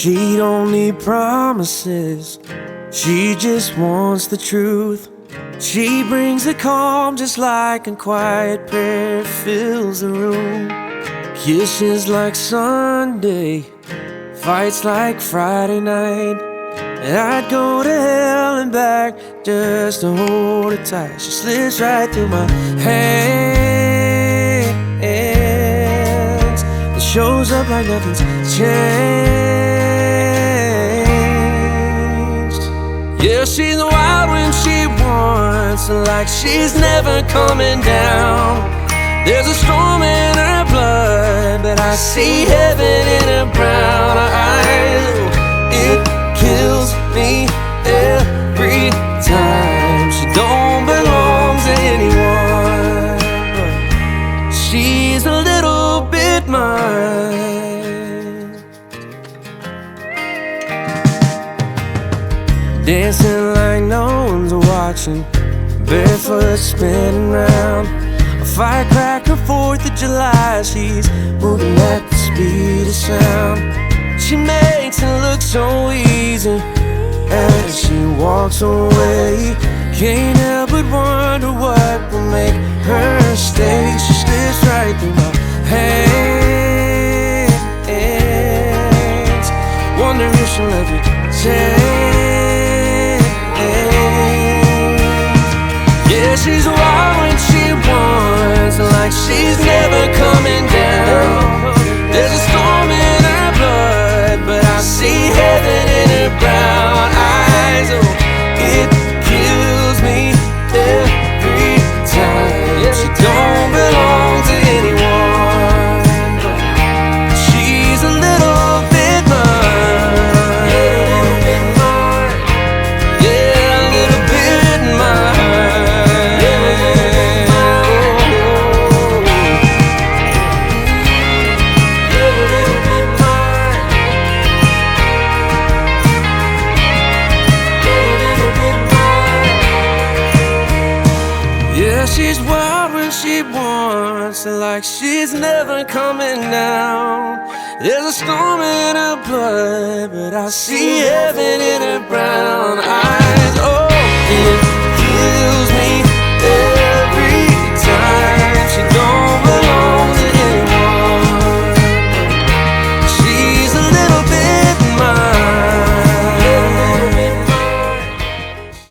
She don't need promises, she just wants the truth. She brings the calm just like a quiet prayer fills the room. Kisses like Sunday, fights like Friday night. And I'd go to hell and back just to hold her tight. She slips right through my hands and shows up like nothing's changed. Yeah, she's wild when she wants, like she's never coming down. There's a storm in her blood, but I see heaven in her brown eyes. It kills me every time. She don't belong to anyone, but she's a little bit mine. Dancing like no one's watching, barefoot spinning round. A firecracker, 4th of July, she's moving at the speed of sound. She makes it look so easy as she walks away. Can't help but wonder what will make her stay. She slips right through my hands, wonder if she'll ever change. Yeah, she's wild when she wants, like she's never coming down. There's a storm in her blood, but I see heaven in her brown eyes. Oh, it kills me every time. She don't belong to anyone, but she's a little bit mine. Yeah, a little bit mine. Yeah, she's wild when she wants, like she's never coming down. There's a storm in her blood, but I see heaven in her brown eyes.